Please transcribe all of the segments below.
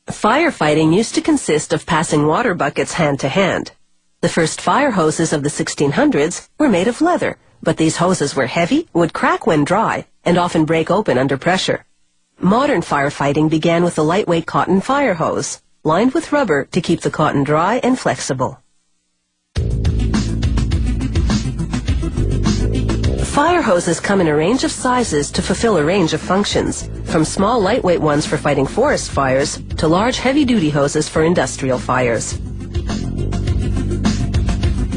Firefighting used to consist of passing water buckets hand to hand. The first fire hoses of the 1600s were made of leather, but these hoses were heavy, would crack when dry, and often break open under pressure. Modern firefighting began with a lightweight cotton fire hose, lined with rubber to keep the cotton dry and flexible. Fire hoses come in a range of sizes to fulfill a range of functions, from small lightweight ones for fighting forest fires to large heavy-duty hoses for industrial fires.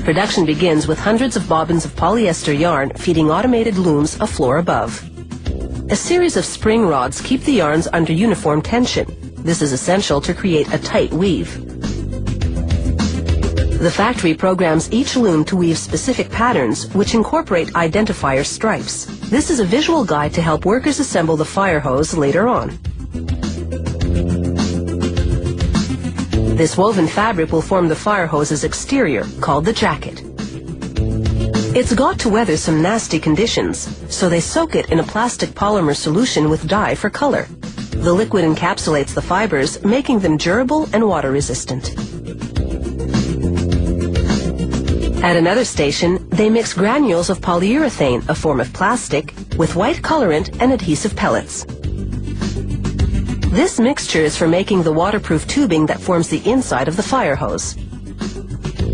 Production begins with hundreds of bobbins of polyester yarn feeding automated looms a floor above. A series of spring rods keep the yarns under uniform tension. This is essential to create a tight weave. The factory programs each loom to weave specific patterns which incorporate identifier stripes. This is a visual guide to help workers assemble the fire hose later on. This woven fabric will form the fire hose's exterior, called the jacket. It's got to weather some nasty conditions, so they soak it in a plastic polymer solution with dye for color. The liquid encapsulates the fibers, making them durable and water-resistant. At another station, they mix granules of polyurethane, a form of plastic, with white colorant and adhesive pellets. This mixture is for making the waterproof tubing that forms the inside of the fire hose.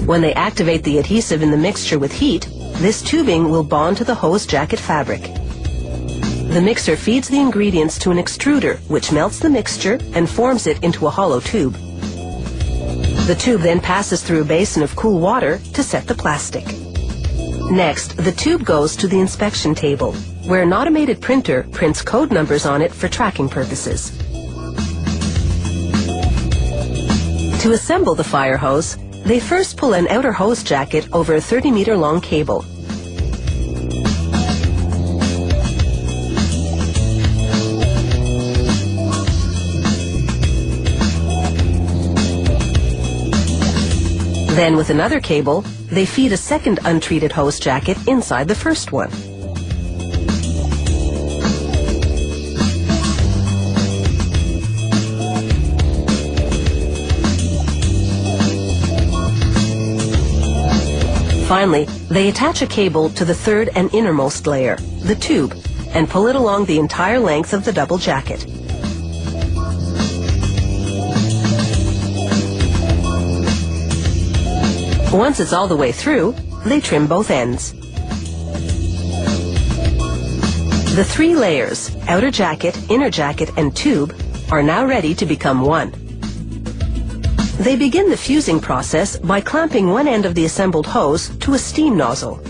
When they activate the adhesive in the mixture with heat, this tubing will bond to the hose jacket fabric. The mixer feeds the ingredients to an extruder, which melts the mixture and forms it into a hollow tube. The tube then passes through a basin of cool water to set the plastic. Next, the tube goes to the inspection table, where an automated printer prints code numbers on it for tracking purposes. To assemble the fire hose, they first pull an outer hose jacket over a 30-meter-long cable. Then, with another cable, they feed a second untreated hose jacket inside the first one. Finally, they attach a cable to the third and innermost layer, the tube, and pull it along the entire length of the double jacket. Once it's all the way through, they trim both ends. The three layers, outer jacket, inner jacket, and tube, are now ready to become one. They begin the fusing process by clamping one end of the assembled hose to a steam nozzle.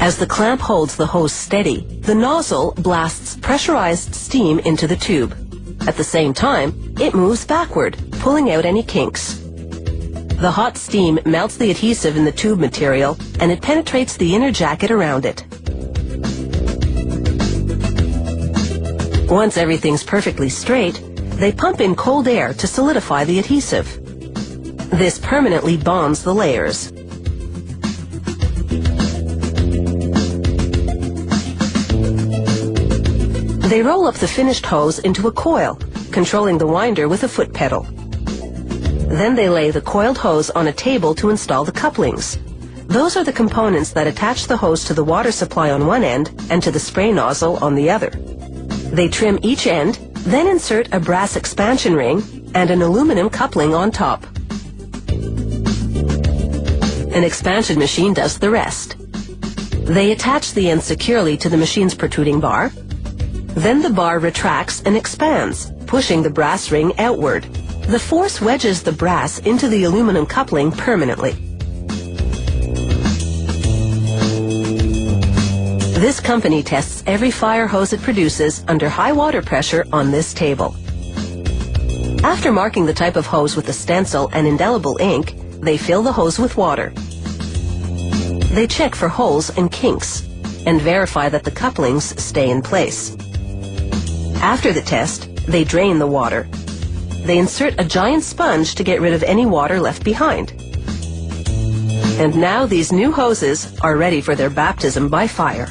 As the clamp holds the hose steady, the nozzle blasts pressurized steam into the tube. At the same time, it moves backward, pulling out any kinks. The hot steam melts the adhesive in the tube material, and it penetrates the inner jacket around it. Once everything's perfectly straight, they pump in cold air to solidify the adhesive. This permanently bonds the layers. They roll up the finished hose into a coil, controlling the winder with a foot pedal. Then they lay the coiled hose on a table to install the couplings. Those are the components that attach the hose to the water supply on one end and to the spray nozzle on the other. They trim each end, then insert a brass expansion ring and an aluminum coupling on top. An expansion machine does the rest. They attach the end securely to the machine's protruding bar. Then the bar retracts and expands, pushing the brass ring outward. The force wedges the brass into the aluminum coupling permanently. This company tests every fire hose it produces under high water pressure on this table. After marking the type of hose with a stencil and indelible ink, they fill the hose with water. They check for holes and kinks and verify that the couplings stay in place. After the test, they drain the water. They insert a giant sponge to get rid of any water left behind. And now these new hoses are ready for their baptism by fire.